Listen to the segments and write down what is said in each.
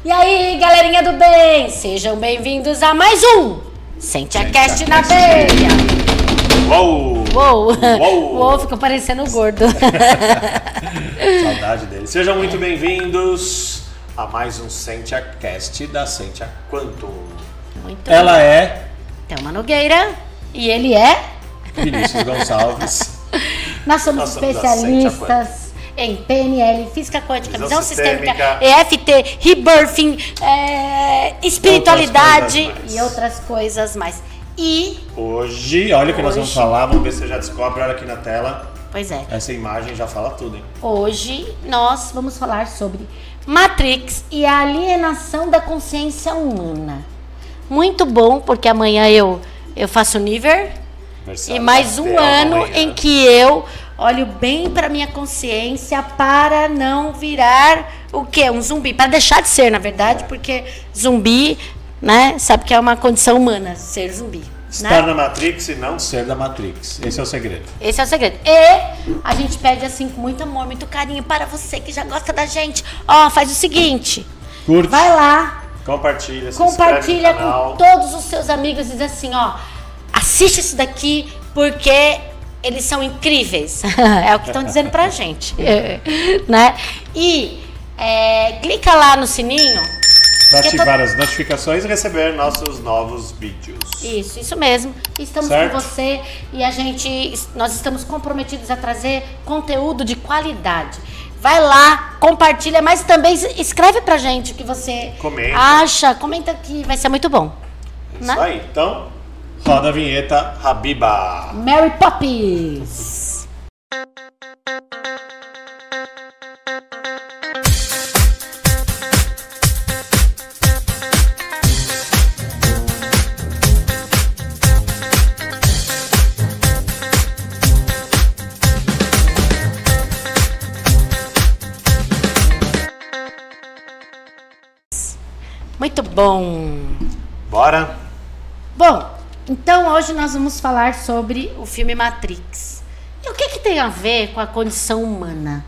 E aí, galerinha do bem, sejam bem-vindos a mais um Sente a Cast na Veia. Uou! Uou! Uou, ficou parecendo gordo. Saudade dele. Sejam muito bem-vindos a mais um Sente a Cast da Sente a Quantum. Muito Ela bem. é Thelma Nogueira e ele é Vinícius Gonçalves. Nós somos Nós somos da especialistas em PNL, física quântica, visão sistêmica, sistêmica, EFT, rebirthing, espiritualidade outras e outras coisas mais. E, Hoje, olha o que nós vamos falar, vamos ver se você já descobre, olha aqui na tela. pois é, Essa imagem já fala tudo, hein? hoje nós vamos falar sobre Matrix e a alienação da consciência humana. Muito bom, porque amanhã eu faço nível e mais um ano em que eu olho bem para minha consciência para não virar o quê? Um zumbi, para deixar de ser, na verdade, porque zumbi, né, sabe que é uma condição humana, ser zumbi. Estar Né? na Matrix e não ser da Matrix. Esse é o segredo. Esse é o segredo. E a gente pede assim com muito amor, muito carinho para você que já gosta da gente. Ó, faz o seguinte, Curte, vai lá, compartilha, se compartilha inscreve no canal. com todos os seus amigos e diz assim, ó, assiste isso daqui porque eles são incríveis. É o que estão dizendo pra gente. Né? E clica lá no sininho. Para porque ativar as notificações e receber nossos novos vídeos. Isso mesmo. Estamos Certo? com você e nós estamos comprometidos a trazer conteúdo de qualidade. Vai lá, compartilha, mas também escreve pra gente o que você Comenta. acha. Comenta aqui, vai ser muito bom. É Né? isso aí. Então, roda a vinheta, Habiba. Mary Poppins. Muito bom. Bora? Bom, então hoje nós vamos falar sobre o filme Matrix. E o que tem a ver com a condição humana?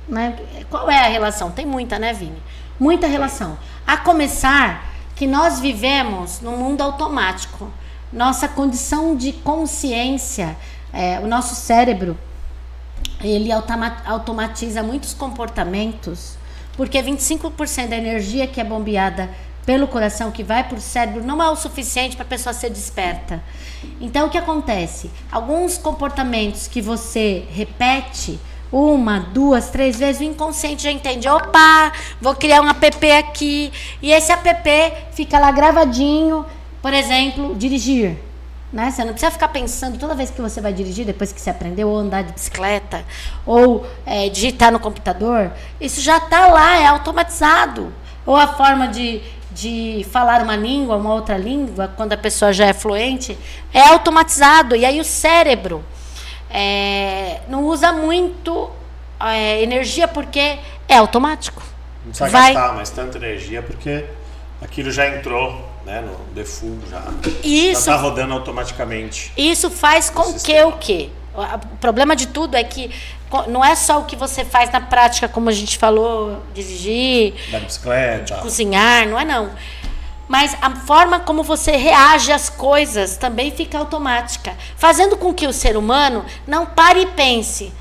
Né? Qual é a relação? Tem muita, né, Vini? Muita relação. A começar que nós vivemos num mundo automático. Nossa condição de consciência, o nosso cérebro, ele automatiza muitos comportamentos, porque 25% da energia que é bombeada pelo coração, que vai para o cérebro, não é o suficiente para a pessoa ser desperta. Então, o que acontece? Alguns comportamentos que você repete 1, 2, 3 vezes, o inconsciente já entende. Opa, vou criar um app aqui. E esse app fica lá gravadinho. Por exemplo, dirigir. Né? Você não precisa ficar pensando toda vez que você vai dirigir, depois que você aprendeu, ou andar de bicicleta, ou digitar no computador. Isso já está lá, é automatizado. Ou a forma de falar uma língua, uma outra língua, quando a pessoa já é fluente, é automatizado. E aí o cérebro não usa muito energia porque é automático. Não precisa gastar mais tanta energia porque aquilo já entrou, né, no default, já está rodando automaticamente. Isso faz com que o quê? O problema de tudo é que não é só o que você faz na prática, como a gente falou, dirigir, Da bicicleta, cozinhar, não é não. Mas a forma como você reage às coisas também fica automática, fazendo com que o ser humano não pare e pense,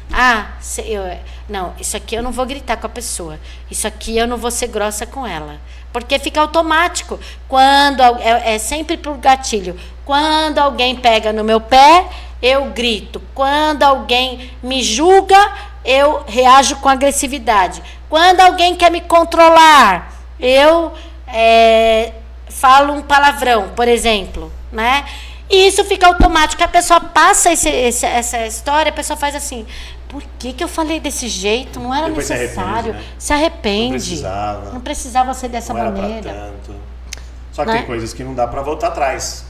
não, isso aqui eu não vou gritar com a pessoa, isso aqui eu não vou ser grossa com ela, porque fica automático. Quando é sempre por gatilho. Quando alguém pega no meu pé, eu grito. Quando alguém me julga, eu reajo com agressividade. Quando alguém quer me controlar, eu falo um palavrão, por exemplo, né? E isso fica automático. A pessoa passa essa história, a pessoa faz assim, por que eu falei desse jeito? Não era depois necessário. se arrepende, né? Se arrepende. Não precisava. Não precisava ser dessa Não era maneira. pra tanto. Só que Né? tem coisas que não dá pra voltar atrás.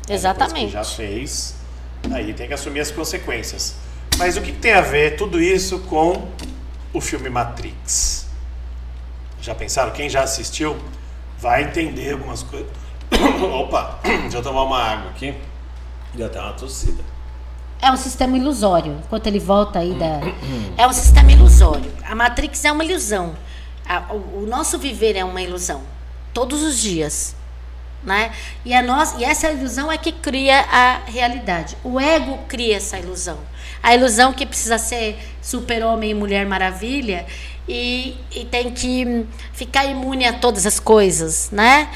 Exatamente. Depois que já fez, aí tem que assumir as consequências. Mas o que tem a ver tudo isso com o filme Matrix? Já pensaram? Quem já assistiu vai entender algumas coisas. Opa, deixa eu tomar uma água aqui. Deu até uma tossida. É um sistema ilusório. Enquanto ele volta aí da... É um sistema ilusório. A Matrix é uma ilusão. O nosso viver é uma ilusão, todos os dias, né? E essa ilusão é que cria a realidade. O ego cria essa ilusão. A ilusão que precisa ser super-homem e mulher maravilha e tem que ficar imune a todas as coisas, né?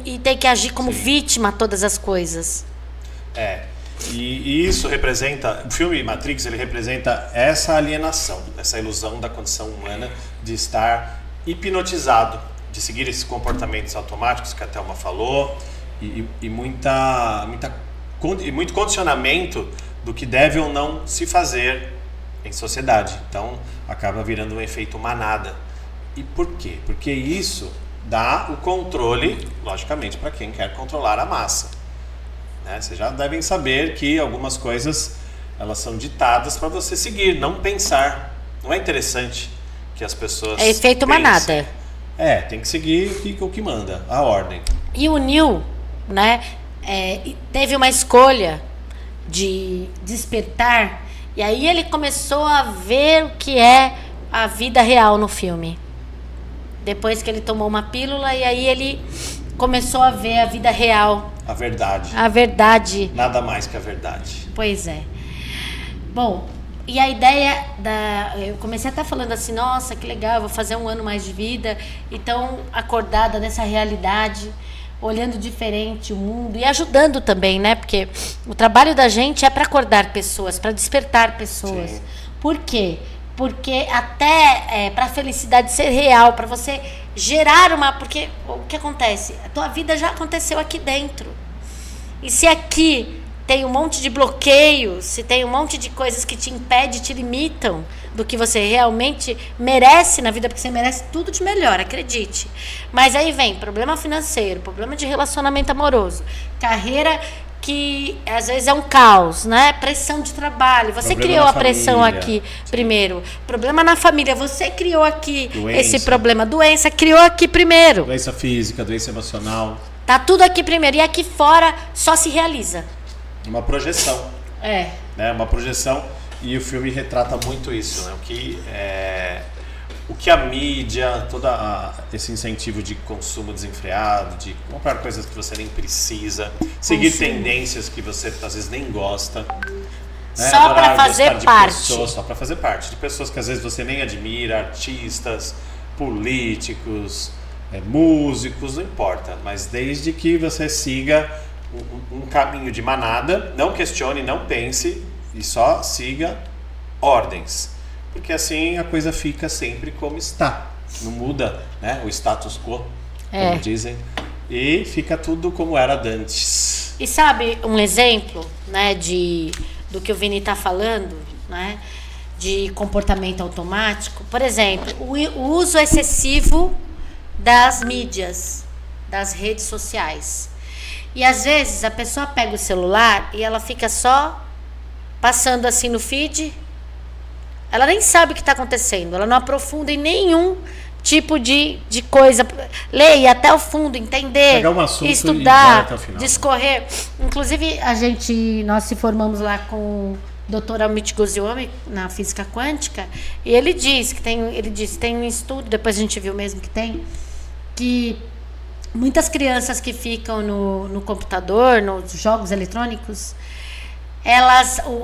E tem que agir como vítima a todas as coisas. E isso representa, o filme Matrix, ele representa essa alienação, essa ilusão da condição humana de estar hipnotizado, de seguir esses comportamentos automáticos que a Thelma falou, e muito condicionamento do que deve ou não se fazer em sociedade. Então acaba virando um efeito manada. E por quê? Porque isso dá o controle, logicamente, para quem quer controlar a massa. Né? Vocês já devem saber que algumas coisas elas são ditadas para você seguir, não pensar. Não é interessante que as pessoas é efeito pensem. Manada. Tem que seguir o que manda, a ordem. E o Neo, né, teve uma escolha de despertar, e aí ele começou a ver o que é a vida real no filme. Depois que ele tomou uma pílula, e aí ele começou a ver a vida real. A verdade. A verdade. Nada mais que a verdade. Pois é. Bom, e a ideia eu comecei a estar falando assim, nossa, que legal, eu vou fazer 1 ano mais de vida. Então, acordada nessa realidade, olhando diferente o mundo e ajudando também, né? Porque o trabalho da gente é para acordar pessoas, para despertar pessoas. Sim. Por quê? Porque até para a felicidade ser real, para você gerar porque o que acontece? A tua vida já aconteceu aqui dentro. E se aqui tem um monte de bloqueios, se tem um monte de coisas que te impedem, te limitam do que você realmente merece na vida, porque você merece tudo de melhor, acredite. Mas aí vem problema financeiro, problema de relacionamento amoroso, carreira que às vezes é um caos, né? Pressão de trabalho. Você Problema criou na a pressão família. aqui primeiro. Problema na família. Você criou aqui Doença. esse problema. Doença, criou aqui primeiro. Doença física, doença emocional. Tá tudo aqui primeiro. E aqui fora só se realiza. Uma projeção. Né? Uma projeção. E o filme retrata muito isso, né? O que a mídia, esse incentivo de consumo desenfreado, de comprar coisas que você nem precisa, seguir tendências que você às vezes nem gosta. Né? Só para fazer parte. Só para fazer parte. De pessoas que às vezes você nem admira, artistas, políticos, músicos, não importa. Mas desde que você siga um caminho de manada, não questione, não pense e só siga ordens. Porque assim a coisa fica sempre como está. Não muda, né? O status quo, como dizem. E fica tudo como era antes. E sabe um exemplo, né, do que o Vini está falando, né? De comportamento automático? Por exemplo, o uso excessivo das mídias, das redes sociais. E às vezes a pessoa pega o celular e ela fica só passando assim no feed. Ela nem sabe o que está acontecendo, ela não aprofunda em nenhum tipo de coisa. Ler até o fundo, entender, pegar um assunto estudar, e até o final. Discorrer. Inclusive, nós se formamos lá com o Dr. Amit Goswami na física quântica, e ele diz que tem um estudo, depois a gente viu mesmo que muitas crianças que ficam no computador, nos jogos eletrônicos,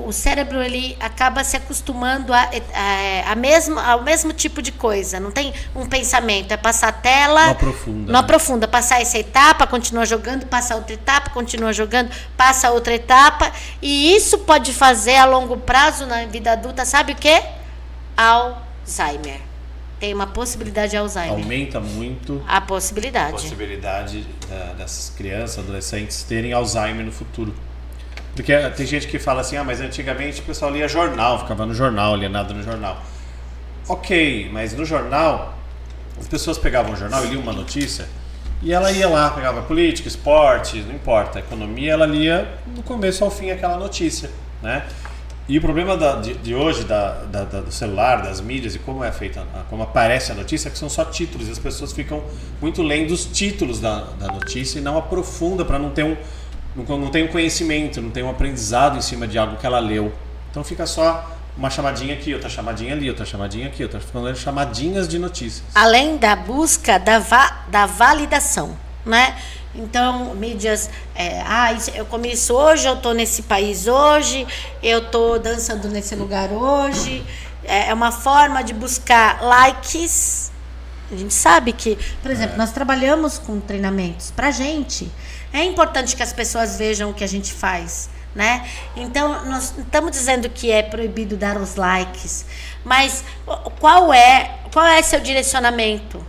o cérebro ele acaba se acostumando ao mesmo tipo de coisa. Não tem um pensamento, é passar a tela. Não aprofunda. Passar essa etapa, continua jogando, passa outra etapa, continua jogando, passa outra etapa. E isso pode fazer a longo prazo na vida adulta, sabe o quê? Alzheimer. Tem uma possibilidade de Alzheimer. Aumenta muito a possibilidade. A possibilidade dessas crianças, adolescentes terem Alzheimer no futuro. Porque tem gente que fala assim, mas antigamente o pessoal lia jornal, ficava no jornal, lia nada no jornal. Ok, mas no jornal, as pessoas pegavam o jornal e liam uma notícia, e ela ia lá, pegava política, esporte, não importa, economia, ela lia do começo ao fim aquela notícia, né? E o problema de hoje, do celular, das mídias e como é feita, como aparece a notícia, é que são só títulos, e as pessoas ficam muito lendo os títulos da notícia e não aprofunda para não tem um conhecimento, não tem um aprendizado em cima de algo que ela leu. Então fica só uma chamadinha aqui, outra chamadinha ali, outra chamadinha aqui, outra chamadinhas de notícias. Além da busca da validação, né? Então, mídias, eu comi isso hoje, eu tô nesse país hoje, eu tô dançando nesse lugar hoje. É uma forma de buscar likes. A gente sabe que, por exemplo, nós trabalhamos com treinamentos. Pra gente, é importante que as pessoas vejam o que a gente faz, né? Então, nós não estamos dizendo que é proibido dar os likes, mas qual é seu direcionamento?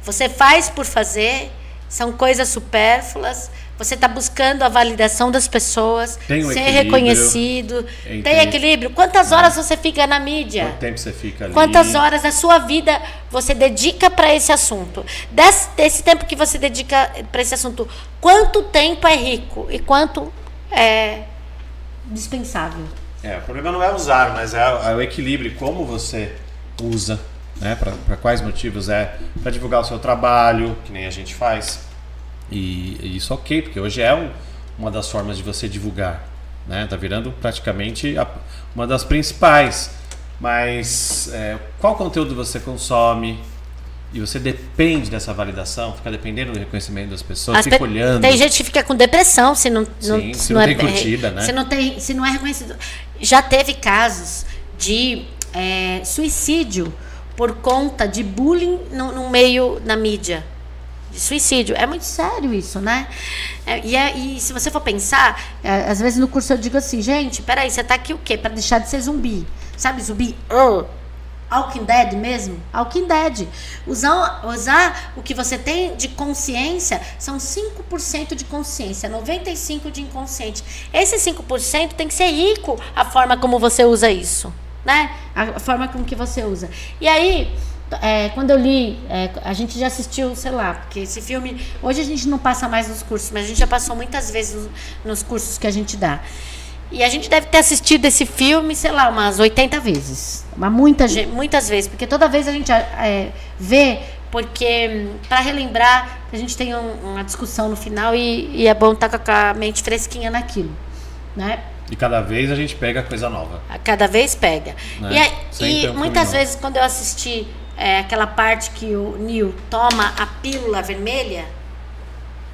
Você faz por fazer, são coisas supérfluas, você está buscando a validação das pessoas, ser reconhecido, tem equilíbrio. Quantas horas você fica na mídia? Quanto tempo você fica ali? Quantas horas da sua vida você dedica para esse assunto? Desse tempo que você dedica para esse assunto, quanto tempo é rico e quanto é dispensável? O problema não é usar, mas é o equilíbrio, como você usa, né? Para quais motivos? Para divulgar o seu trabalho, que nem a gente faz. E isso ok, porque hoje é uma das formas de você divulgar, né? Tá virando praticamente uma das principais. Mas qual conteúdo você consome? E você depende dessa validação, fica dependendo do reconhecimento das pessoas, fica olhando. Tem gente que fica com depressão se não tem curtida, né? Se não é reconhecido. Já teve casos de suicídio por conta de bullying no meio, na mídia. De suicídio. É muito sério isso, né? E se você for pensar, às vezes no curso eu digo assim, gente, peraí, você tá aqui o quê? Para deixar de ser zumbi. Sabe zumbi? Walking Dead mesmo? Walking Dead. Usar o que você tem de consciência são 5% de consciência, 95% de inconsciente. Esse 5% tem que ser rico a forma como você usa isso, né? A forma como que você usa. E aí, quando eu li, a gente já assistiu, sei lá, porque esse filme, hoje a gente não passa mais nos cursos, mas a gente já passou muitas vezes nos cursos que a gente dá. E a gente deve ter assistido esse filme, sei lá, umas 80 vezes. Muitas vezes, porque toda vez a gente vê, porque para relembrar, a gente tem uma discussão no final e é bom estar com a mente fresquinha naquilo, né? E cada vez a gente pega coisa nova. Cada vez pega. Né? E muitas vezes, quando eu assisti aquela parte que o Neo toma a pílula vermelha,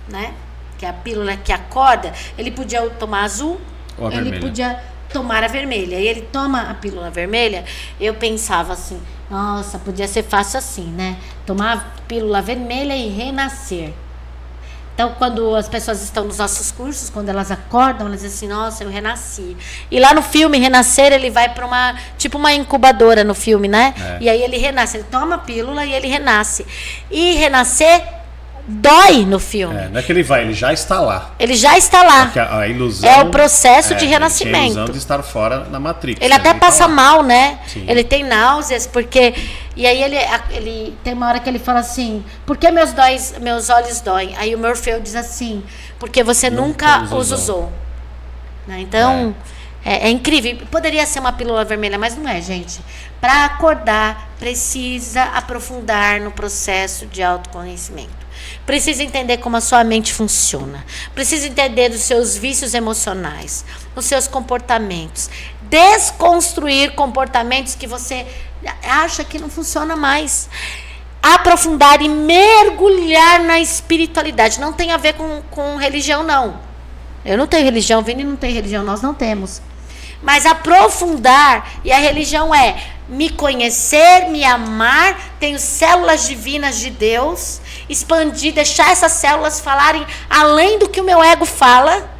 né? Que é a pílula que acorda, ele podia tomar azul, ou a ele vermelha. podia tomar a vermelha. E ele toma a pílula vermelha, eu pensava assim, nossa, podia ser fácil assim, né? Tomar a pílula vermelha e renascer. Então, quando as pessoas estão nos nossos cursos, quando elas acordam, elas dizem assim, nossa, eu renasci. E lá no filme, renascer, ele vai para uma incubadora no filme, né? E aí ele renasce, ele toma a pílula e ele renasce. E renascer dói no filme. Não é que ele vai, ele já está lá. Ele já está lá. A ilusão, é o processo de renascimento. A ilusão de estar fora na Matrix. Ele até passa mal, né? Sim. Ele tem náuseas, porque... E aí ele tem uma hora que ele fala assim, por que meus olhos doem? Aí o Morfeu diz assim, porque você nunca os usou. Né? Então, é incrível. Poderia ser uma pílula vermelha, mas não é, gente. Para acordar, precisa aprofundar no processo de autoconhecimento. Precisa entender como a sua mente funciona. Precisa entender dos seus vícios emocionais, dos seus comportamentos. Desconstruir comportamentos que você acha que não funciona mais. Aprofundar e mergulhar na espiritualidade. Não tem a ver com religião, não. Eu não tenho religião, Vini não tem religião, nós não temos. Mas aprofundar, e a religião é me conhecer, me amar, tenho células divinas de Deus, expandir, deixar essas células falarem além do que o meu ego fala,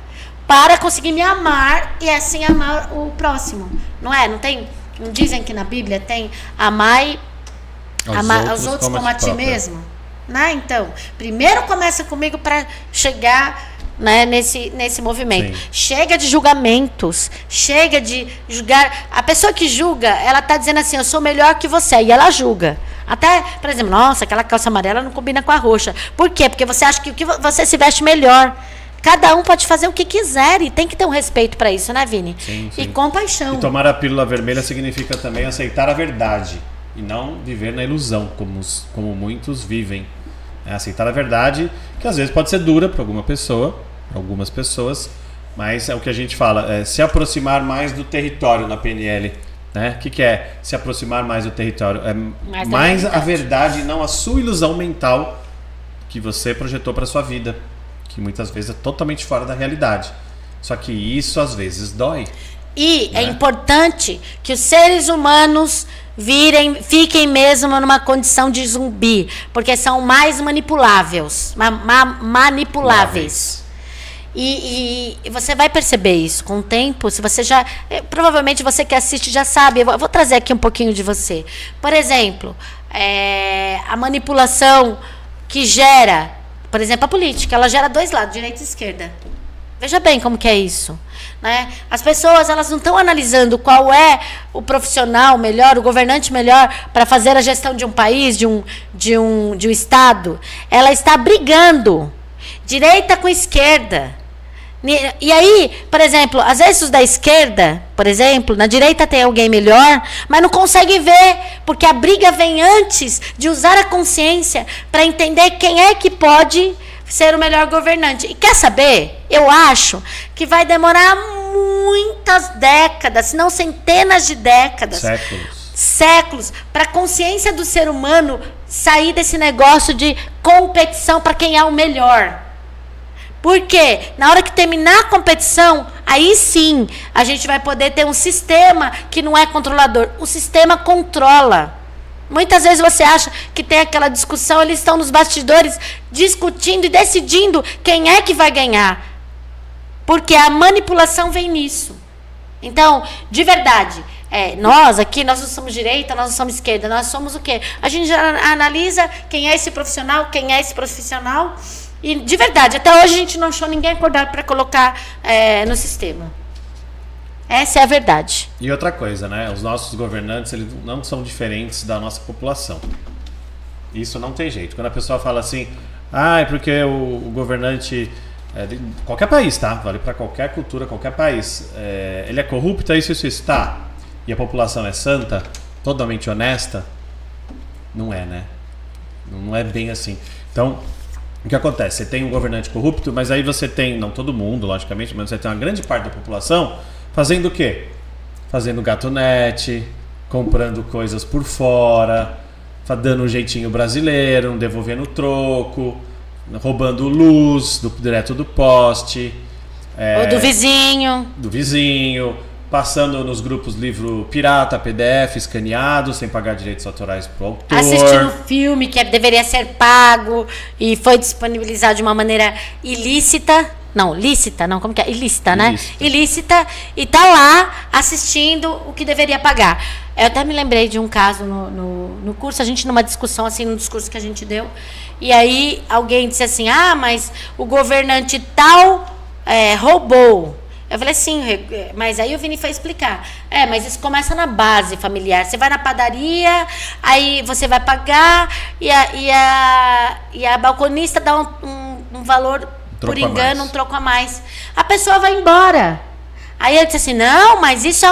para conseguir me amar e assim amar o próximo. Não é? Não dizem que na Bíblia tem amar aos outros como a ti mesmo? Né? Então, primeiro começa comigo para chegar, né, nesse movimento. Sim. Chega de julgamentos, chega de julgar. A pessoa que julga, ela tá dizendo assim, eu sou melhor que você, e ela julga. Até, por exemplo, nossa, aquela calça amarela não combina com a roxa. Por quê? Porque você acha que você se veste melhor. Cada um pode fazer o que quiser e tem que ter um respeito para isso, né, Vini? Sim. E compaixão. E tomar a pílula vermelha significa também aceitar a verdade e não viver na ilusão, como muitos vivem. Aceitar a verdade, que às vezes pode ser dura para algumas pessoas, Mas é o que a gente fala, se aproximar mais do território na PNL. Né? O que é se aproximar mais do território? É mais a verdade, não a sua ilusão mental que você projetou para sua vida, que muitas vezes é totalmente fora da realidade. Só que isso às vezes dói. E é importante que os seres humanos fiquem mesmo numa condição de zumbi, porque são mais manipuláveis. E você vai perceber isso com o tempo. Se você já, provavelmente você que assiste já sabe. Eu vou trazer aqui um pouquinho de você. Por exemplo, a manipulação que gera, por exemplo, a política, ela gera dois lados, direita e esquerda. Veja bem como que é isso, né? As pessoas, elas não estão analisando qual é o profissional melhor, o governante melhor para fazer a gestão de um país, de um estado. Ela está brigando direita com esquerda. E aí, por exemplo, às vezes os da esquerda, por exemplo, na direita tem alguém melhor, mas não consegue ver, porque a briga vem antes de usar a consciência para entender quem é que pode ser o melhor governante. E quer saber? Eu acho que vai demorar muitas décadas, se não centenas de décadas. Séculos, para a consciência do ser humano sair desse negócio de competição para quem é o melhor. Porque na hora que terminar a competição, aí sim a gente vai poder ter um sistema que não é controlador. O sistema controla. Muitas vezes você acha que tem aquela discussão, eles estão nos bastidores discutindo e decidindo quem é que vai ganhar. Porque a manipulação vem nisso. Então, de verdade, nós aqui, nós não somos direita, nós não somos esquerda, nós somos o quê? A gente já analisa quem é esse profissional, e de verdade, até hoje a gente não achou ninguém acordado para colocar no sistema. Essa é a verdade. E outra coisa, né? Os nossos governantes, eles não são diferentes da nossa população. Isso não tem jeito. Quando a pessoa fala assim, é porque o governante, de qualquer país, tá? Vale para qualquer cultura, qualquer país. Ele é corrupto, isso está. E a população é santa, totalmente honesta. Não é, né? Não é bem assim. Então, o que acontece? Você tem um governante corrupto, mas aí você tem, não todo mundo, logicamente, mas você tem uma grande parte da população fazendo o quê? Fazendo gatunete, comprando coisas por fora, dando um jeitinho brasileiro, devolvendo troco, roubando luz direto do poste. Ou do vizinho. Passando nos grupos livro pirata, PDF, escaneado, sem pagar direitos autorais pro autor. Assistindo filme que deveria ser pago e foi disponibilizado de uma maneira ilícita. Não, lícita, não, como que é? Ilícita, né? Ilícita, e tá lá assistindo o que deveria pagar. Eu até me lembrei de um caso no curso, a gente numa discussão, assim, no discurso que a gente deu, e aí alguém disse assim, mas o governante tal roubou. Eu falei assim, mas aí o Vini foi explicar. Mas isso começa na base familiar. Você vai na padaria, aí você vai pagar, e a balconista dá um valor, por engano, um troco a mais. A pessoa vai embora. Aí ele disse assim, não, mas isso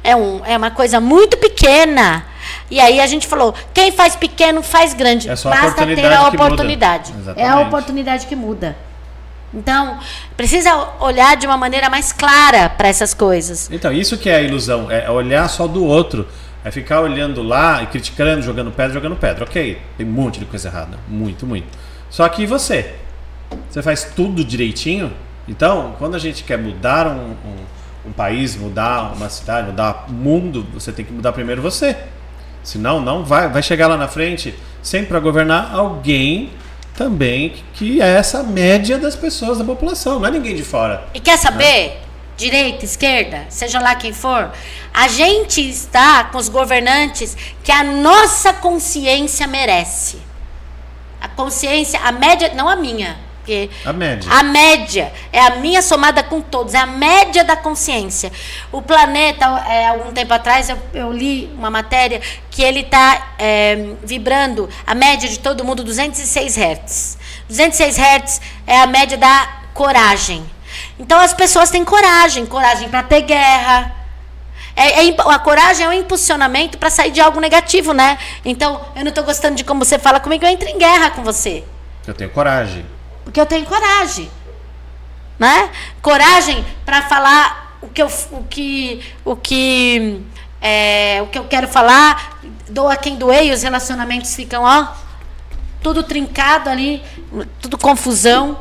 é uma coisa muito pequena. E aí a gente falou, quem faz pequeno faz grande. Basta ter a oportunidade. É a oportunidade que muda. Então, precisa olhar de uma maneira mais clara para essas coisas. Então, isso que é a ilusão, é olhar só do outro, é ficar olhando lá e criticando, jogando pedra. Ok, tem um monte de coisa errada, muito. Só que você faz tudo direitinho. Então, quando a gente quer mudar um país, mudar uma cidade, mudar o mundo, você tem que mudar primeiro você. Senão, não vai chegar lá na frente sempre para governar alguém também que é essa média das pessoas da população, não é ninguém de fora. E quer saber? Direita, esquerda, seja lá quem for, a gente está com os governantes que a nossa consciência merece. A consciência, a média, não a minha, porque a média é a minha somada com todos, é a média da consciência. O planeta, algum tempo atrás, eu li uma matéria que ele está vibrando, a média de todo mundo, 206 Hz. 206 Hz é a média da coragem. Então as pessoas têm coragem para ter guerra. A coragem é um impulsionamento para sair de algo negativo, né? Então, eu não estou gostando de como você fala comigo, eu entro em guerra com você. Eu tenho coragem. Porque eu tenho coragem. né? Coragem para falar o que eu quero falar, doa quem doer, e os relacionamentos ficam, ó, tudo trincado ali, tudo confusão,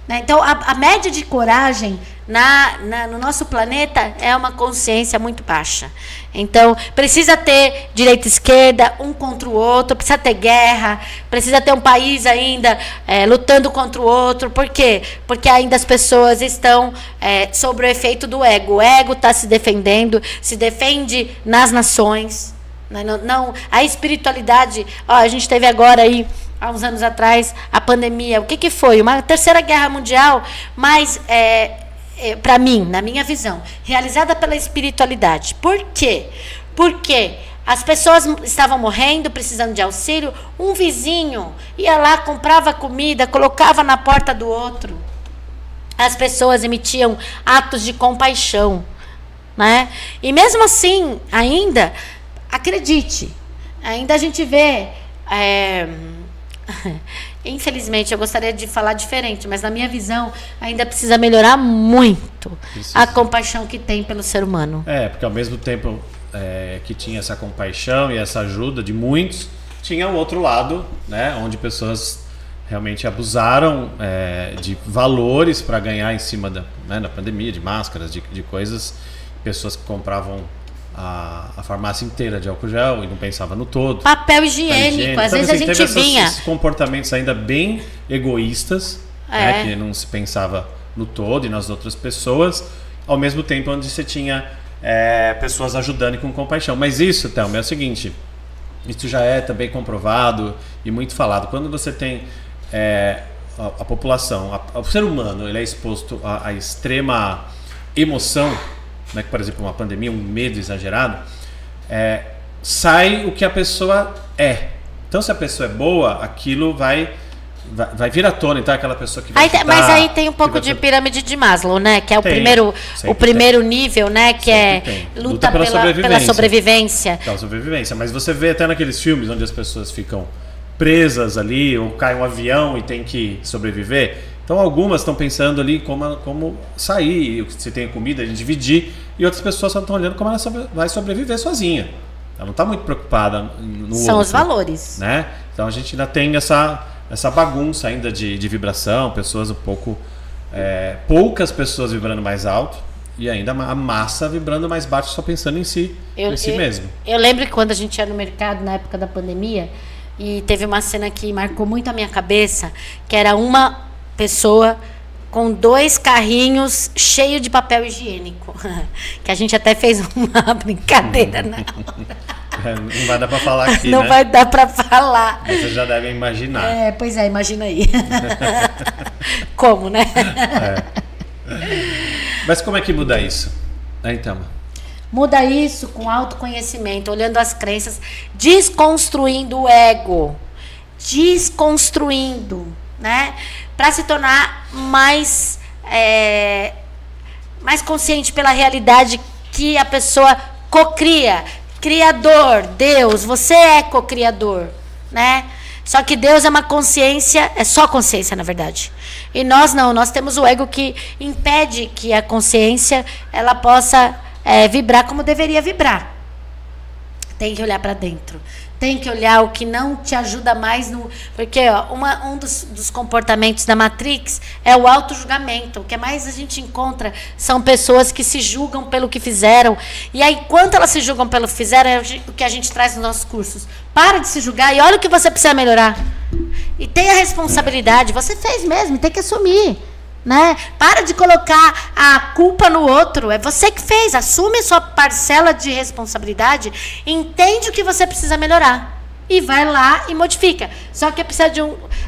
né? Então, a média de coragem no nosso planeta é uma consciência muito baixa. Então, precisa ter direita e esquerda, um contra o outro, precisa ter guerra, precisa ter um país ainda lutando contra o outro. Por quê? Porque ainda as pessoas estão sob o efeito do ego. O ego está se defendendo, se defende nas nações. Não, a espiritualidade... Ó, a gente teve agora aí, há uns anos atrás, a pandemia. O que foi? Uma terceira guerra mundial, mas... para mim, na minha visão, realizada pela espiritualidade. Por quê? Porque as pessoas estavam morrendo, precisando de auxílio, um vizinho ia lá, comprava comida, colocava na porta do outro. As pessoas emitiam atos de compaixão, né? E mesmo assim, ainda, acredite, ainda a gente vê... Infelizmente, eu gostaria de falar diferente, mas na minha visão ainda precisa melhorar muito a compaixão que tem pelo ser humano. Porque ao mesmo tempo que tinha essa compaixão e essa ajuda de muitos, tinha o outro lado, né, onde pessoas realmente abusaram de valores para ganhar em cima da pandemia, de máscaras, de coisas, pessoas que compravam a farmácia inteira de álcool gel e não pensava no todo. Papel higiênico. Às vezes a gente vinha... esses comportamentos ainda bem egoístas, né, que não se pensava no todo e nas outras pessoas, ao mesmo tempo onde você tinha pessoas ajudando e com compaixão. Mas isso, Thelma, é o seguinte, isso já é também comprovado e muito falado. Quando você tem a população, o ser humano, ele é exposto a extrema emoção, né, que, por exemplo, uma pandemia, um medo exagerado, sai o que a pessoa é. Então, se a pessoa é boa, aquilo vai vir à tona. Então, aquela pessoa que vai ajudar, mas aí tem um pouco de pirâmide de Maslow, né? Que é o primeiro nível, né? Que luta pela sobrevivência. Pela sobrevivência. Mas você vê até naqueles filmes onde as pessoas ficam presas ali, ou cai um avião e tem que sobreviver. Então, algumas estão pensando ali como sair, se tem comida, dividir, e outras pessoas só estão olhando como ela vai sobreviver sozinha. Ela não está muito preocupada no São outro, os valores. Né? Então, a gente ainda tem essa bagunça ainda de vibração, pessoas um pouco... poucas pessoas vibrando mais alto, e ainda a massa vibrando mais baixo, só pensando em si mesmo. Eu lembro que quando a gente ia no mercado, na época da pandemia, e teve uma cena que marcou muito a minha cabeça, que era uma pessoa com 2 carrinhos cheios de papel higiênico. Que a gente até fez uma brincadeira na hora. Não vai dar para falar aqui, não, né? vai dar para falar. Vocês já devem imaginar. Pois é, imagina aí. Como, né? Mas como é que muda isso? Então, muda isso com autoconhecimento, olhando as crenças, desconstruindo o ego. Desconstruindo, né? Para se tornar mais consciente pela realidade que a pessoa cocria. Criador, Deus, você é co-criador, né? Só que Deus é uma consciência, é só consciência, na verdade. E nós não, nós temos o ego que impede que a consciência ela possa vibrar como deveria vibrar. Tem que olhar para dentro. Tem que olhar o que não te ajuda mais no... Porque um dos comportamentos da Matrix é o auto-julgamento. O que mais a gente encontra são pessoas que se julgam pelo que fizeram. E aí, quanto elas se julgam pelo que fizeram, é o que a gente traz nos nossos cursos. Para de se julgar e olha o que você precisa melhorar. E tenha responsabilidade. Você fez mesmo, tem que assumir. Né? Para de colocar a culpa no outro. É você que fez. Assume a sua parcela de responsabilidade. Entende o que você precisa melhorar. E vai lá e modifica. Só que precisa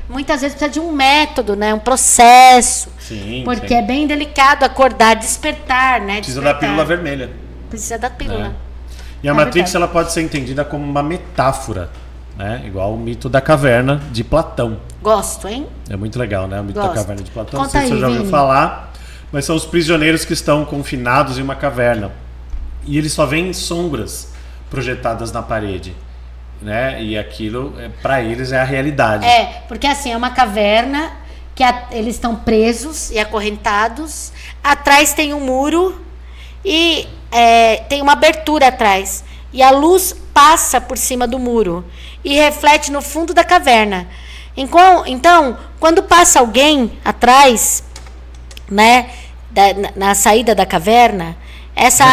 muitas vezes precisa de um método, né? Um processo. Sim, porque sim. É bem delicado acordar, despertar, né? Precisa da pílula vermelha. Precisa da pílula. E a Matrix ela pode ser entendida como uma metáfora, né? Igual o mito da caverna de Platão. Gosto, hein? É muito legal, né? O mito da caverna de Platão. Conta não sei se você já ouviu Vini. falar, mas são os prisioneiros que estão confinados em uma caverna. E eles só veem sombras projetadas na parede, né? E aquilo, para eles, é a realidade. Porque assim, é uma caverna que eles estão presos e acorrentados. Atrás tem um muro e tem uma abertura atrás. E a luz passa por cima do muro e reflete no fundo da caverna. Então, quando passa alguém atrás, né, na saída da caverna, essa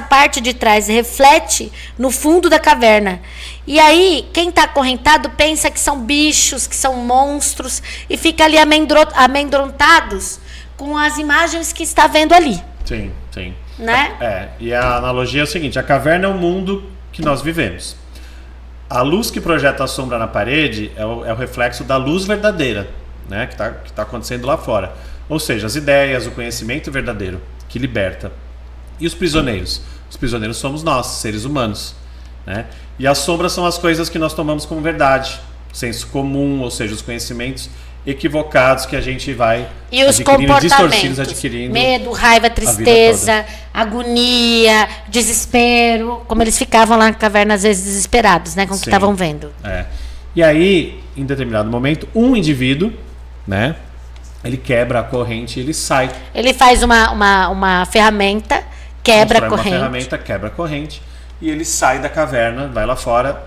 parte de trás reflete no fundo da caverna. E aí, quem está acorrentado pensa que são bichos, que são monstros, e fica ali amedrontados com as imagens que está vendo ali. Sim, sim. Né? E a analogia é o seguinte: a caverna é o mundo que nós vivemos. A luz que projeta a sombra na parede é o reflexo da luz verdadeira, né, que tá acontecendo lá fora. Ou seja, as ideias, o conhecimento verdadeiro, que liberta. E os prisioneiros? Os prisioneiros somos nós, seres humanos. Né? E as sombras são as coisas que nós tomamos como verdade. Senso comum, ou seja, os conhecimentos equivocados que a gente vai e os comportamentos, adquirindo, medo, raiva, tristeza, agonia, desespero, como eles ficavam lá na caverna às vezes desesperados, né, com o que estavam vendo. E aí, em determinado momento, um indivíduo, né, ele quebra a corrente e ele sai. Ele faz uma ferramenta, quebra a corrente. Uma ferramenta, quebra a corrente e ele sai da caverna, vai lá fora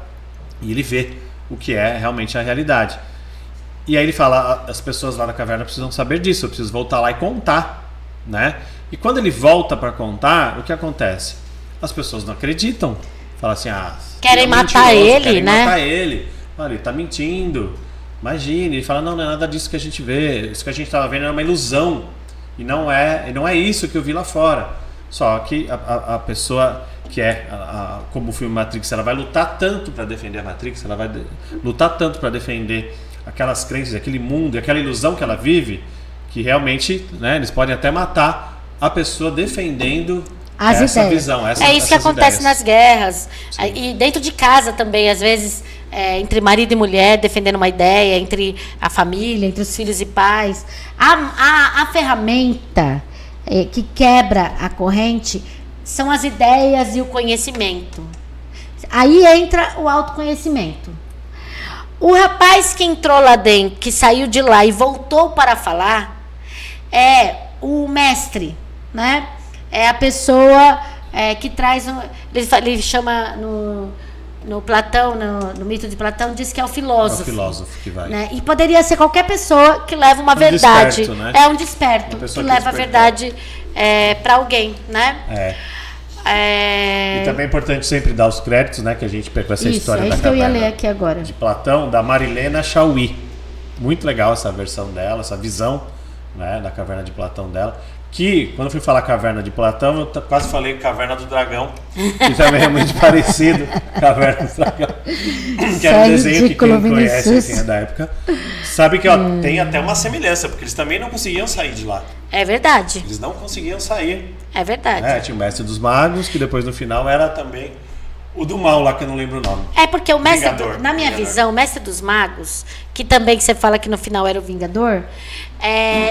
e ele vê o que é realmente a realidade. E aí ele fala, as pessoas lá da caverna precisam saber disso, eu preciso voltar lá e contar, né? E quando ele volta para contar, o que acontece? As pessoas não acreditam, falam assim, querem matar ele, né? Matar ele, olha, ele tá mentindo, imagine. Ele fala, não é nada disso que a gente vê, isso que a gente estava vendo era uma ilusão, e não é isso que eu vi lá fora. Só que a pessoa que como o filme Matrix, ela vai lutar tanto para defender a Matrix, ela vai lutar tanto para defender aquelas crenças, aquele mundo, aquela ilusão que ela vive, que realmente, né, eles podem até matar a pessoa defendendo essa visão. É isso que acontece nas guerras. Sim. E dentro de casa também, às vezes, entre marido e mulher defendendo uma ideia, entre a família, entre os filhos e pais. A ferramenta que quebra a corrente são as ideias e o conhecimento. Aí entra o autoconhecimento. O rapaz que entrou lá dentro, que saiu de lá e voltou para falar, é o mestre, né? É a pessoa que traz... Ele chama no Platão, no mito de Platão, diz que é o filósofo. É o filósofo que vai. Né? E poderia ser qualquer pessoa que leva uma verdade. Desperto, né? É um desperto, que leva a verdade para alguém, né? E também é importante sempre dar os créditos, né, que a gente pegou essa história da caverna que eu ia ler aqui agora. De Platão, da Marilena Chauí. Muito legal essa versão dela, essa visão, né, da caverna de Platão dela. Que, quando eu fui falar caverna de Platão, eu quase falei caverna do dragão, que também é muito parecido, caverna do dragão. Que era um desenho que quem conhece, assim, é da época, sabe que tem até uma semelhança, porque eles também não conseguiam sair de lá. É verdade. Eles não conseguiam sair. É verdade. Tinha o Mestre dos Magos, que depois no final era também o do mal lá, que eu não lembro o nome. Porque o Mestre, na minha visão, o Mestre dos Magos, que também você fala que no final era o Vingador,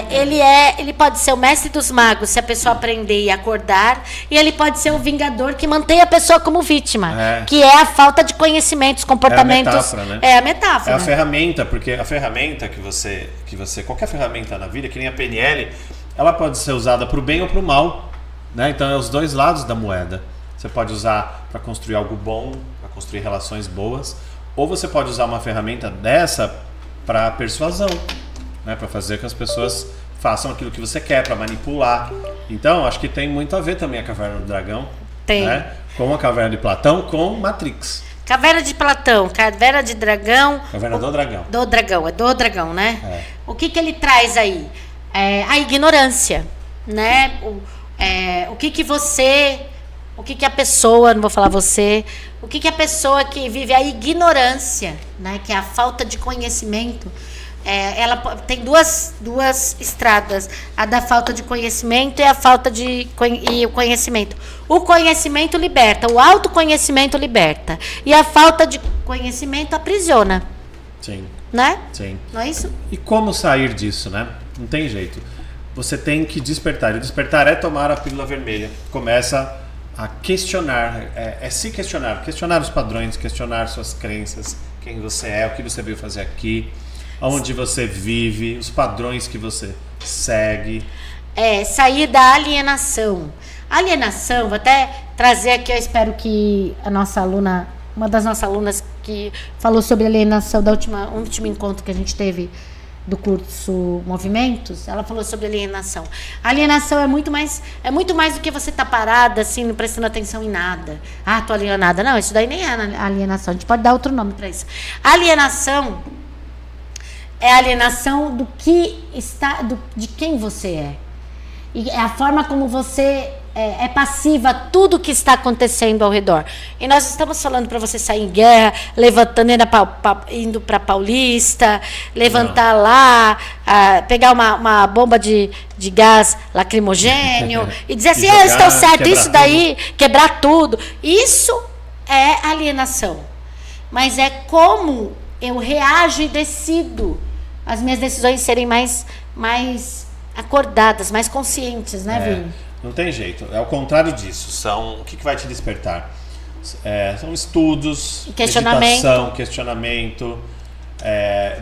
ele pode ser o Mestre dos Magos se a pessoa aprender e acordar, e ele pode ser o Vingador que mantém a pessoa como vítima, que é a falta de conhecimentos, comportamentos. É a metáfora, né? É a metáfora. É a ferramenta, porque a ferramenta que você qualquer ferramenta na vida, que nem a PNL, ela pode ser usada para o bem ou para o mal, né? Então é os dois lados da moeda. Você pode usar para construir algo bom, para construir relações boas, ou você pode usar uma ferramenta dessa para persuasão, né? Para fazer com que as pessoas façam aquilo que você quer, para manipular. Então, acho que tem muito a ver também a Caverna do Dragão, né? Com a Caverna de Platão, com Matrix. Caverna de Platão, Caverna de Dragão. Caverna do Dragão. Do Dragão, né? O que ele traz aí? A ignorância, né? O que a pessoa, não vou falar você, o que a pessoa que vive a ignorância, né, que é a falta de conhecimento, ela tem duas estradas, a da falta de conhecimento e a falta e o conhecimento. O conhecimento liberta, o autoconhecimento liberta, e a falta de conhecimento aprisiona. Sim. Né? Sim. Não é isso? E como sair disso, né? Não tem jeito. Você tem que despertar. E despertar é tomar a pílula vermelha. Começa a questionar, se questionar os padrões, questionar suas crenças, quem você é, o que você veio fazer aqui. onde você vive, os padrões que você segue. Sair da alienação. Alienação, vou até trazer aqui, eu espero que a nossa aluna, uma das nossas alunas que falou sobre alienação da último encontro que a gente teve do curso Movimentos, ela falou sobre alienação. A alienação é muito mais do que você tá parada, assim, não prestando atenção em nada. Ah, tô alienada. Não, isso daí nem é alienação. A gente pode dar outro nome para isso. Alienação é a alienação do que está, de quem você é. E é a forma como você é passiva a tudo que está acontecendo ao redor. E nós estamos falando para você sair em guerra, levantando, indo para Paulista, levantar lá, pegar uma bomba de gás lacrimogênio e dizer assim, eu estou certo, isso daí, quebrar tudo. Isso é alienação. Mas é como eu reajo e decido as minhas decisões serem mais acordadas, mais conscientes, né, Vini? Não tem jeito. É o contrário disso. O que vai te despertar? São estudos, meditação, questionamento.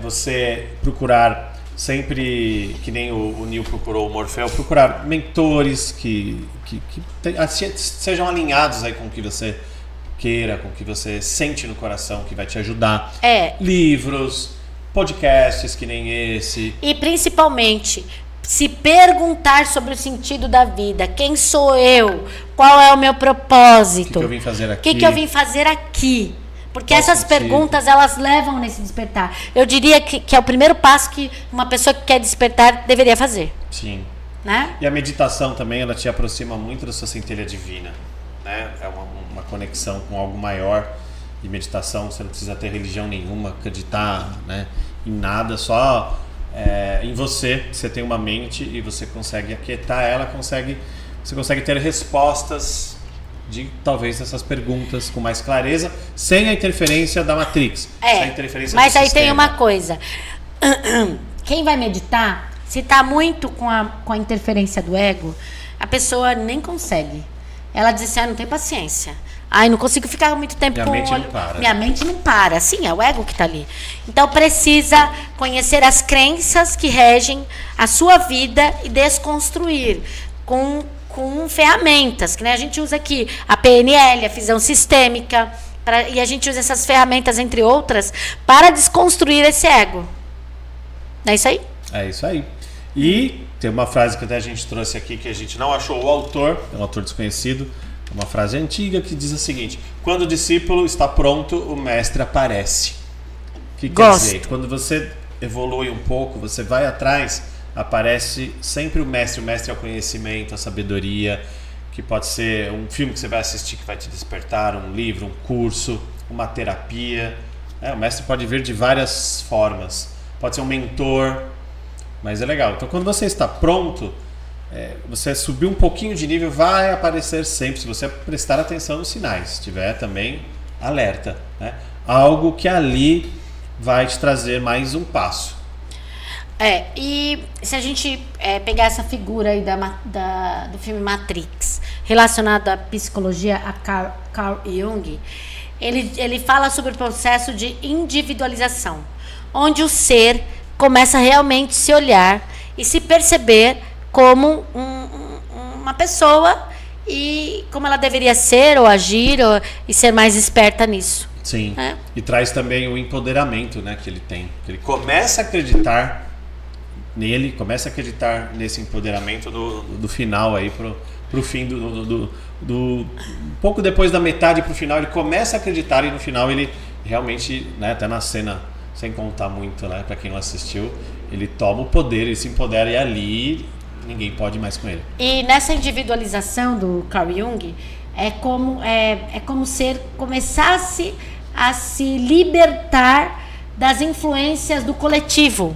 Você procurar sempre, que nem o Neo procurou o Morfeu, procurar mentores que sejam alinhados aí com o que você queira, com o que você sente no coração, que vai te ajudar. Livros, podcasts que nem esse. E principalmente se perguntar sobre o sentido da vida. Quem sou eu? Qual é o meu propósito? O que eu vim fazer aqui? O que eu vim fazer aqui? Porque essas perguntas, elas levam nesse despertar. Eu diria que é o primeiro passo que uma pessoa que quer despertar deveria fazer. Sim. Né? E a meditação também, ela te aproxima muito da sua centelha divina. Né? É uma conexão com algo maior. E meditação, você não precisa ter religião nenhuma, acreditar, né, em nada, só em você. Você tem uma mente e você consegue aquietar ela, você consegue ter respostas de talvez essas perguntas com mais clareza, sem a interferência da Matrix. Sem a interferência mas aí sistema. Tem uma coisa, quem vai meditar, se está muito com a interferência do ego, a pessoa nem consegue. Ela diz assim, não tem paciência. Não consigo ficar muito tempo com o olho. Minha mente não para. Sim, é o ego que está ali. Então precisa conhecer as crenças que regem a sua vida e desconstruir com ferramentas, que, né, a gente usa aqui a PNL, a visão sistêmica, e a gente usa essas ferramentas, entre outras, para desconstruir esse ego. Não é isso aí? É isso aí. E tem uma frase que até a gente trouxe aqui, que a gente não achou o autor, é um autor desconhecido, uma frase antiga que diz o seguinte: quando o discípulo está pronto, o mestre aparece. O que quer dizer? Quando você evolui um pouco, você vai atrás, aparece sempre o mestre. O mestre é o conhecimento, a sabedoria, que pode ser um filme que você vai assistir que vai te despertar, um livro, um curso, uma terapia. O mestre pode vir de várias formas. Pode ser um mentor, mas é legal. Então, quando você está pronto, você subir um pouquinho de nível, vai aparecer sempre, se você prestar atenção nos sinais, se estiver também alerta, né? Algo que ali vai te trazer mais um passo. E se a gente pegar essa figura aí do filme Matrix, relacionado à psicologia, a Carl Jung, ele fala sobre o processo de individualização, onde o ser começa a realmente se olhar e se perceber como uma pessoa e como ela deveria ser ou agir e ser mais esperta nisso. Sim. E traz também o empoderamento, né, que ele tem. Que ele começa a acreditar nele, começa a acreditar nesse empoderamento do final aí pro fim um pouco depois da metade pro final, ele começa a acreditar e no final ele realmente, né, até na cena, sem contar muito, né, para quem não assistiu, ele toma o poder, ele se empodera e ali ninguém pode mais com ele. E nessa individualização do Carl Jung, é como ser começasse a se libertar das influências do coletivo,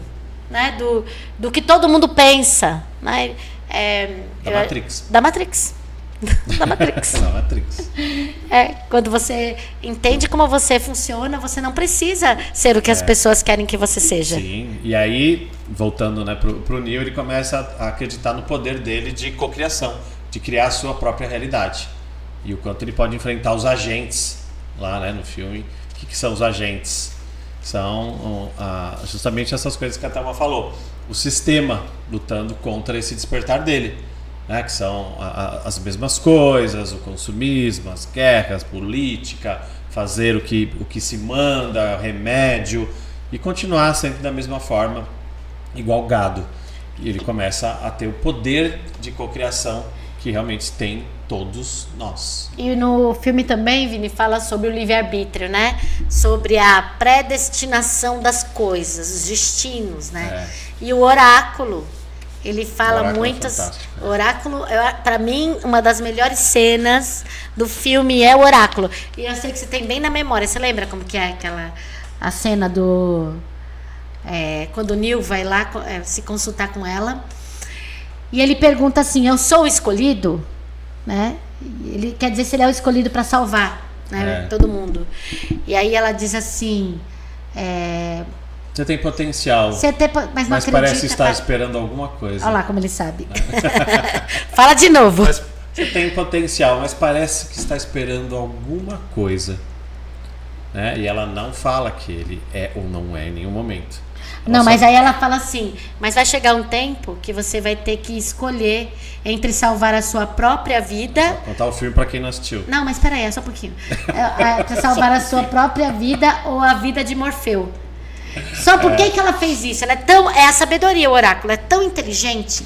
né? Do que todo mundo pensa, né? Da Matrix. Da Matrix. Da Matrix. Da Matrix. Quando você entende como você funciona, você não precisa ser o que as pessoas querem que você seja. Sim, e aí, voltando, né, pro Neo, ele começa a acreditar no poder dele de cocriação, de criar a sua própria realidade. E o quanto ele pode enfrentar os agentes lá, né, no filme. O que são os agentes? São justamente essas coisas que a Thelma falou. O sistema lutando contra esse despertar dele, né? Que são as mesmas coisas, o consumismo, as guerras, política, fazer o que se manda, remédio, e continuar sempre da mesma forma, igual gado. E ele começa a ter o poder de cocriação que realmente tem todos nós. E no filme também, Vini, fala sobre o livre-arbítrio, né? Sobre a predestinação das coisas, os destinos, né? E o oráculo, ele fala muitas... O oráculo, para mim, uma das melhores cenas do filme é o oráculo. E eu sei que você tem bem na memória. Você lembra como que é a cena do... quando o Neil vai lá se consultar com ela, e ele pergunta assim: eu sou o escolhido, né? Ele quer dizer se ele é o escolhido para salvar, né? Todo mundo. E aí ela diz assim: você tem potencial, mas não parece estar esperando alguma coisa. Olha lá como ele sabe. Fala de novo. Você tem potencial, mas parece que está esperando alguma coisa, né? E ela não fala que ele é ou não é em nenhum momento. Não, mas aí ela fala assim: mas vai chegar um tempo que você vai ter que escolher entre salvar a sua própria vida... Vou contar o filme pra quem não assistiu. Não, mas peraí, é só um pouquinho. Pra salvar a sua própria vida ou a vida de Morfeu. Só por que ela fez isso? Ela é a sabedoria, o oráculo, é tão inteligente.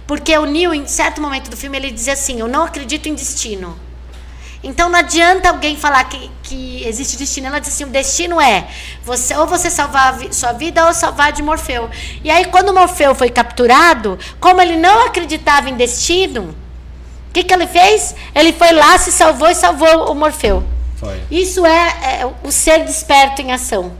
Porque o Neil, em certo momento do filme, ele diz assim: eu não acredito em destino. Então não adianta alguém falar que existe destino. Ela diz assim: o destino é ou você salvar a sua vida ou salvar a de Morfeu. E aí, quando Morfeu foi capturado, como ele não acreditava em destino, o que ele fez? Ele foi lá, se salvou e salvou o Morfeu. Foi. Isso é o ser desperto em ação.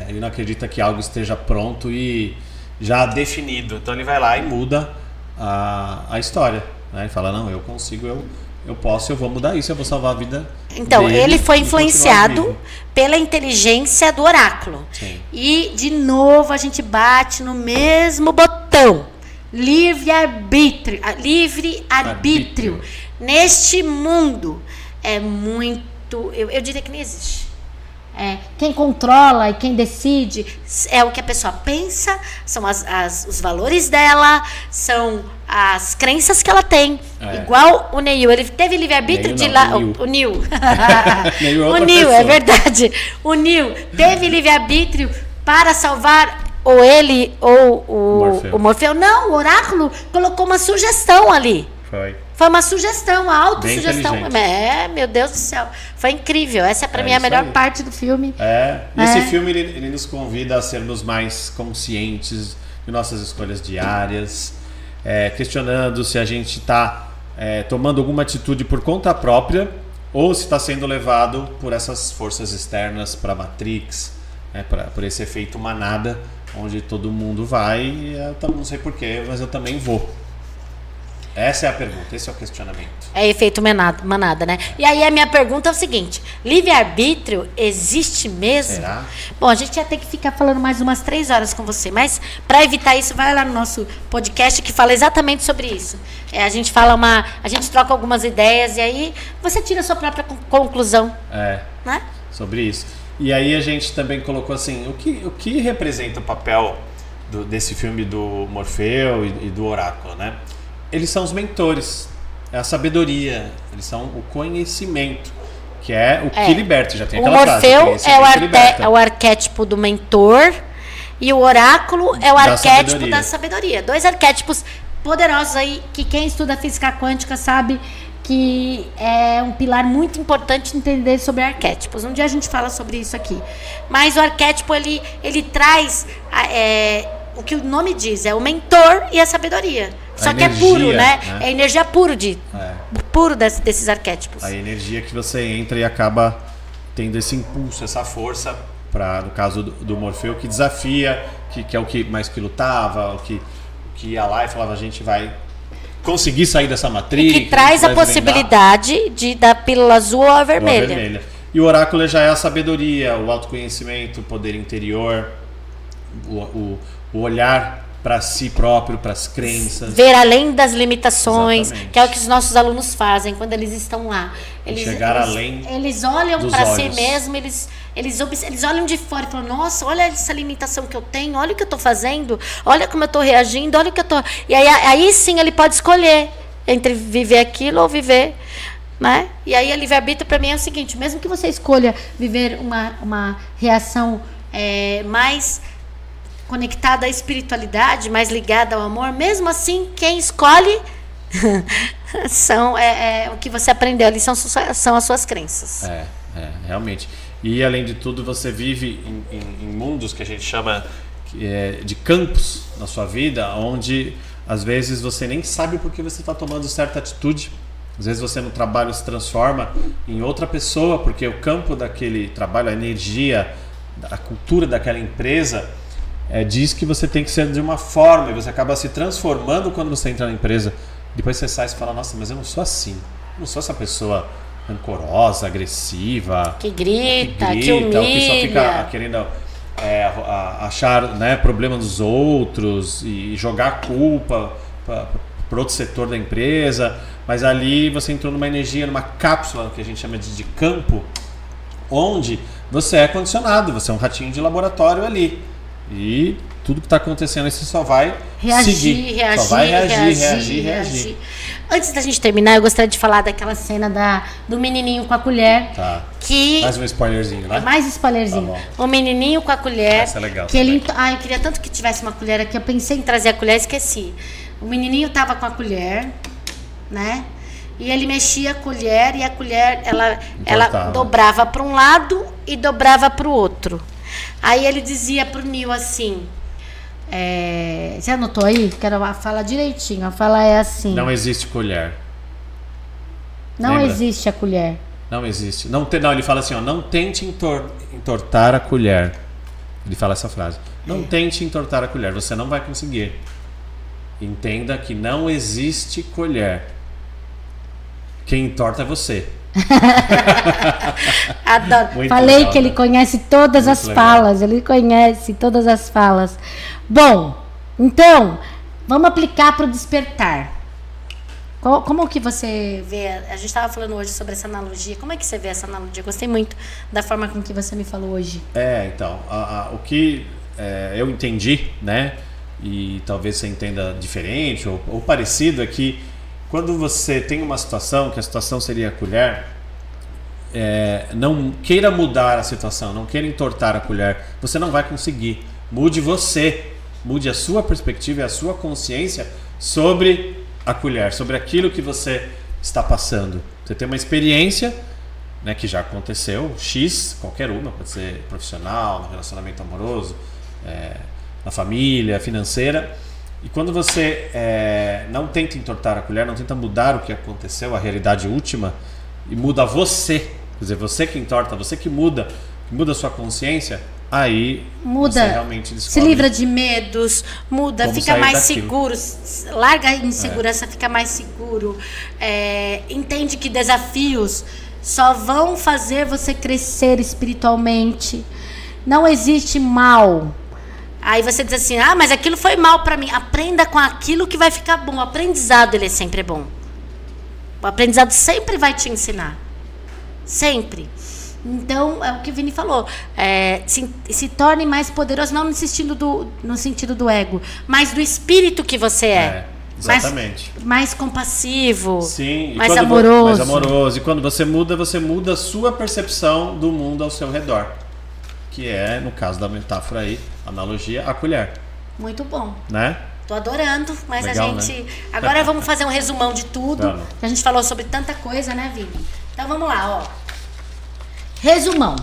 Ele não acredita que algo esteja pronto e já definido. Então ele vai lá e muda a história, né? Ele fala: não, eu consigo, eu posso, eu vou mudar isso, eu vou salvar a vida. Então, ele foi influenciado pela inteligência do oráculo. Sim. E, de novo, a gente bate no mesmo botão. Livre-arbítrio. Livre-arbítrio. Neste mundo é muito... Eu diria que nem existe. Quem controla e quem decide é o que a pessoa pensa, são os valores dela, são as crenças que ela tem. Igual o Neil, ele teve livre-arbítrio de lá. O Neil. O Neil, é verdade. O Neil teve livre-arbítrio para salvar ou ele ou o Morfeu. Não, o oráculo colocou uma sugestão ali. Foi uma sugestão, uma autossugestão. Meu Deus do céu. Foi incrível. Essa pra mim é a melhor parte do filme. Esse filme ele nos convida a sermos mais conscientes de nossas escolhas diárias, questionando se a gente está tomando alguma atitude por conta própria ou se está sendo levado por essas forças externas para a Matrix, por esse efeito manada, onde todo mundo vai e eu não sei porquê, mas eu também vou. Essa é a pergunta, esse é o questionamento. É efeito manada, né? E aí a minha pergunta é o seguinte: livre-arbítrio existe mesmo? Será? Bom, a gente ia ter que ficar falando mais umas 3 horas com você, mas para evitar isso, vai lá no nosso podcast que fala exatamente sobre isso. A gente troca algumas ideias e aí você tira a sua própria conclusão. Né? Sobre isso. E aí a gente também colocou assim, o que representa o papel desse filme do Morfeu e do Oráculo, né? Eles são os mentores, é a sabedoria, eles são o conhecimento, que é o que liberta. Já tem aquela frase. O Morfeu é o arquétipo do mentor e o oráculo é o arquétipo da sabedoria. 2 arquétipos poderosos aí que quem estuda física quântica sabe que é um pilar muito importante entender sobre arquétipos. Um dia a gente fala sobre isso aqui. Mas o arquétipo ele traz o que o nome diz, é o mentor e a sabedoria. Só que é puro, né? É energia puro desses arquétipos. A energia que você entra e acaba tendo esse impulso, essa força, no caso do Morfeu, que desafia, que é o que mais que lutava, o que ia lá e falava: a gente vai conseguir sair dessa matriz. E que traz a possibilidade da pílula azul ou a vermelha. E o oráculo já é a sabedoria, o autoconhecimento, o poder interior, o olhar para si próprio, para as crenças. Ver além das limitações, Exatamente. que é o que os nossos alunos fazem quando eles estão lá. Eles olham para si mesmo, eles olham de fora e falam, nossa, olha essa limitação que eu tenho, olha o que eu estou fazendo, olha como eu estou reagindo, olha o que eu estou... E aí sim ele pode escolher entre viver aquilo ou viver... Né? E aí a livre-arbítrio para mim é o seguinte, mesmo que você escolha viver uma reação mais conectada à espiritualidade, mais ligada ao amor, mesmo assim quem escolhe são o que você aprendeu ali, são as suas crenças. Realmente. E além de tudo você vive em mundos que a gente chama de campos na sua vida, onde às vezes você nem sabe por que você está tomando certa atitude. Às vezes você no trabalho se transforma em outra pessoa, porque o campo daquele trabalho, a energia, a cultura daquela empresa diz que você tem que ser de uma forma, e você acaba se transformando quando você entra na empresa. Depois você sai e fala, nossa, mas eu não sou assim. Eu não sou essa pessoa rancorosa, agressiva, que grita, que humilha, humilha, que só fica querendo achar, né, problema dos outros e jogar a culpa para outro setor da empresa. Mas ali você entrou numa energia, numa cápsula que a gente chama de campo, onde você é condicionado, você é um ratinho de laboratório ali. E tudo que está acontecendo você só vai seguir. Só vai reagir. Antes da gente terminar, eu gostaria de falar daquela cena do menininho com a colher. Tá. Que mais um spoilerzinho, né? Mais spoilerzinho. Tá, o menininho com a colher. Essa é legal. Que ele, eu queria tanto que tivesse uma colher aqui. Eu pensei em trazer a colher, esqueci. O menininho tava com a colher, né? E ele mexia a colher e a colher ela dobrava para um lado e dobrava para o outro. Aí ele dizia pro Neil assim, você anotou aí? Quero falar direitinho. A fala é assim: não existe colher. Não Lembra? existe a colher. Não existe. Não, ele fala assim, ó, não tente entortar a colher. Ele fala essa frase. Não tente entortar a colher, você não vai conseguir. Entenda que não existe colher. Quem entorta é você. Adoro. Falei legal, que ele conhece todas as falas. Ele conhece todas as falas. Bom, então, vamos aplicar para o despertar. Como que você vê? A gente estava falando hoje sobre essa analogia. Como é que você vê essa analogia? Gostei muito da forma com que você me falou hoje. Então, o que eu entendi, né? E talvez você entenda diferente ou parecido, é que quando você tem uma situação, que a situação seria a colher, não queira mudar a situação, não queira entortar a colher, você não vai conseguir. Mude você, mude a sua perspectiva e a sua consciência sobre a colher, sobre aquilo que você está passando. Você tem uma experiência, né, que já aconteceu, X, qualquer uma, pode ser profissional, no relacionamento amoroso, na família, financeira. E quando você não tenta entortar a colher, não tenta mudar o que aconteceu, a realidade última, e muda você, quer dizer, você que entorta, você que muda a sua consciência, aí você realmente descobre. Se livra de medos, muda, fica mais seguro, larga a insegurança, fica mais seguro, entende que desafios só vão fazer você crescer espiritualmente. Não existe mal. Aí você diz assim, mas aquilo foi mal para mim. Aprenda com aquilo que vai ficar bom. O aprendizado, ele é sempre bom. O aprendizado sempre vai te ensinar. Sempre. Então, é o que o Vini falou. Se torne mais poderoso, não no sentido do ego, mas do espírito que você é. Exatamente. Mais compassivo. Sim, mais amoroso. Mais amoroso. E quando você muda a sua percepção do mundo ao seu redor. Que é, no caso da metáfora aí, analogia, a colher. Muito bom. Né? Tô adorando, mas legal, a gente... Né? Agora vamos fazer um resumão de tudo. Vamos. A gente falou sobre tanta coisa, né, Vini? Então vamos lá, ó. Resumão.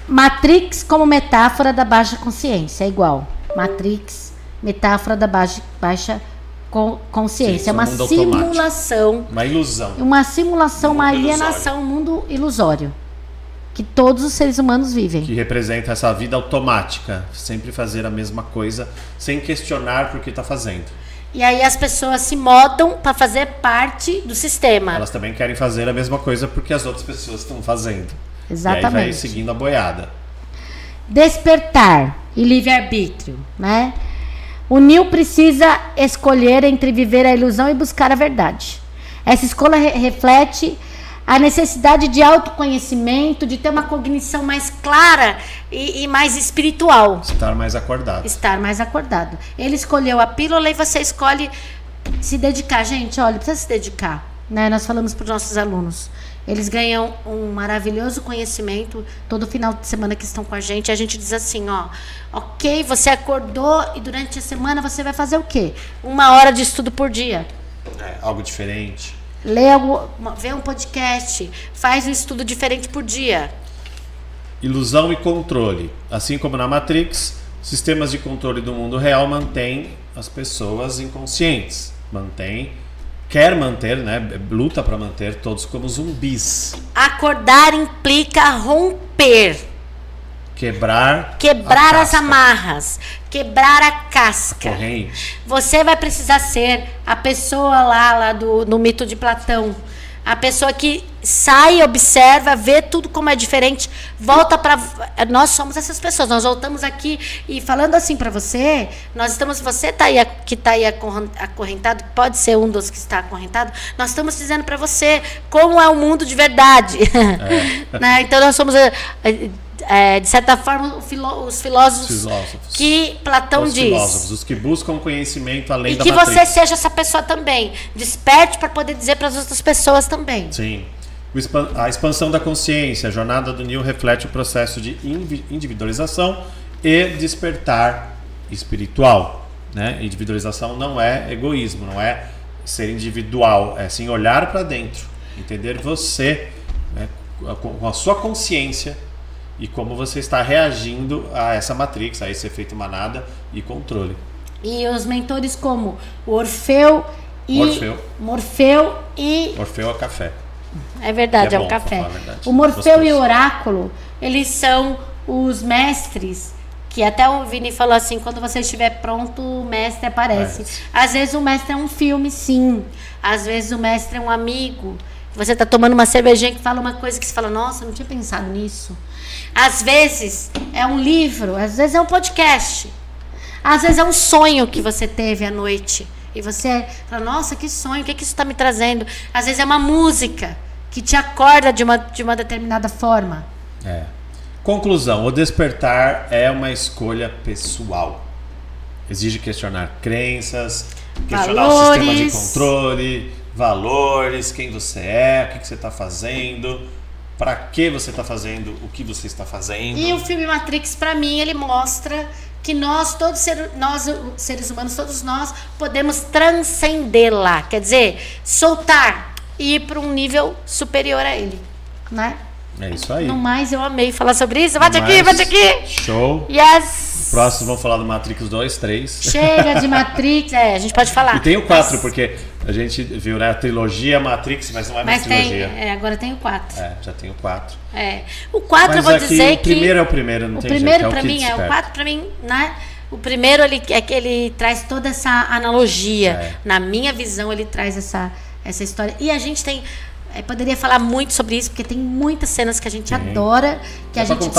Matrix como metáfora da baixa consciência, é igual. Matrix, metáfora da baixa consciência. Sim, é uma simulação. Uma ilusão. Uma simulação, uma alienação, um mundo ilusório. Que todos os seres humanos vivem. Que representa essa vida automática. Sempre fazer a mesma coisa, sem questionar por que está fazendo. E aí as pessoas se modam para fazer parte do sistema. Elas também querem fazer a mesma coisa porque as outras pessoas estão fazendo. Exatamente. E aí vai seguindo a boiada. Despertar. e livre-arbítrio, né? O Neil precisa escolher entre viver a ilusão e buscar a verdade. Essa escolha reflete a necessidade de autoconhecimento, de ter uma cognição mais clara e mais espiritual. Estar mais acordado. Estar mais acordado. Ele escolheu a pílula e você escolhe se dedicar. Gente, olha, precisa se dedicar. Né? Nós falamos para os nossos alunos. Eles ganham um maravilhoso conhecimento todo final de semana que estão com a gente. A gente diz assim, ó, ok, você acordou e durante a semana você vai fazer o quê? 1 hora de estudo por dia. Algo diferente. Vê um podcast, faz um estudo diferente por dia. Ilusão e controle. Assim como na Matrix, sistemas de controle do mundo real mantêm as pessoas inconscientes. Quer manter, né? Luta para manter todos como zumbis. Acordar implica romper. Quebrar as amarras, quebrar a casca. Corrente. Você vai precisar ser a pessoa lá no mito de Platão. A pessoa que sai, observa, vê tudo como é diferente, volta para... Nós somos essas pessoas. Nós voltamos aqui e falando assim para você, você que está aí acorrentado, pode ser um dos que está acorrentado, nós estamos dizendo para você como é o mundo de verdade. Né? Então nós somos... de certa forma, os filósofos que Platão diz. Filósofos, os que buscam conhecimento além da matriz. E que você seja essa pessoa também. Desperte para poder dizer para as outras pessoas também. Sim. A expansão da consciência, a jornada do Neil reflete o processo de individualização e despertar espiritual. Né? Individualização não é egoísmo, não é ser individual, é sim olhar para dentro, entender você, né, com a sua consciência, e como você está reagindo a essa matrix, a esse efeito manada e controle. E os mentores como o Orfeu e... Morfeu é café. É verdade, é um café. O Morfeu e o Oráculo, eles são os mestres, que até o Vini falou assim, quando você estiver pronto, o mestre aparece. Às vezes o mestre é um filme, sim. Às vezes o mestre é um amigo. Você está tomando uma cervejinha que fala uma coisa que você fala, nossa, eu não tinha pensado nisso. Às vezes é um livro, às vezes é um podcast, às vezes é um sonho que você teve à noite e você fala, nossa, que sonho, o que isso está me trazendo? Às vezes é uma música que te acorda de uma determinada forma. Conclusão, o despertar é uma escolha pessoal. Exige questionar crenças, questionar o sistema de controle, valores, quem você é, o que você está fazendo. Para que você está fazendo o que você está fazendo. E o filme Matrix, para mim, ele mostra que nós seres humanos, todos nós, podemos transcendê-la. Quer dizer, soltar e ir para um nível superior a ele. Né? É isso aí. No mais, eu amei falar sobre isso. Bate aqui, bate aqui. Show. Yes. Próximo vamos falar do Matrix 2, 3. Chega de Matrix. A gente pode falar. E tem o 4, porque a gente viu, né, a trilogia Matrix, mas não é mais trilogia. Agora tem o 4. Já tem o 4. O 4 eu vou dizer que... O primeiro é o primeiro, não tem jeito. O primeiro para mim o 4 para mim, né? O primeiro ele traz toda essa analogia. Na minha visão, ele traz essa história. E a gente tem... poderia falar muito sobre isso, porque tem muitas cenas que a gente adora, que a gente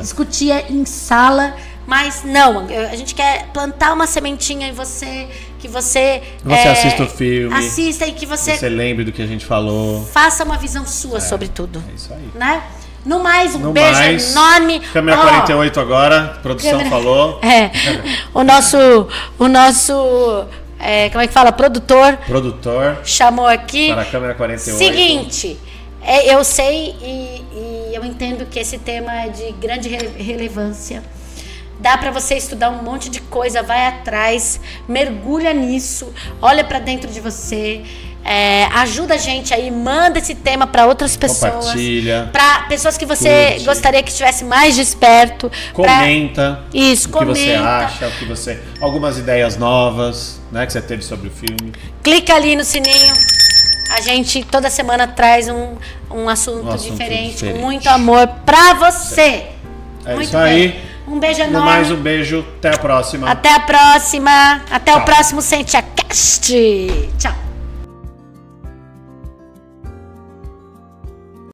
discutia em sala, mas não, a gente quer plantar uma sementinha em você, que você assista o filme, assista e que você lembre do que a gente falou, faça uma visão sua sobre tudo. É isso aí. Né? No mais, um beijo enorme. Câmera 48 agora, a produção falou. O nosso como é que fala? Produtor chamou aqui. Para a câmera 48. Seguinte, eu sei e eu entendo que esse tema é de grande relevância. Dá para você estudar um monte de coisa, vai atrás, mergulha nisso, olha para dentro de você. Ajuda a gente aí, manda esse tema para outras pessoas, para pessoas que você gostaria que estivesse mais desperto. Comenta o que você acha, algumas ideias novas, né, que você teve sobre o filme. Clica ali no sininho. A gente toda semana traz um assunto diferente, com muito amor para você. Muito isso aí. Bem. Um beijo enorme. Mais um beijo. Até a próxima. Até a próxima. Até o próximo Sentia Cast. Tchau.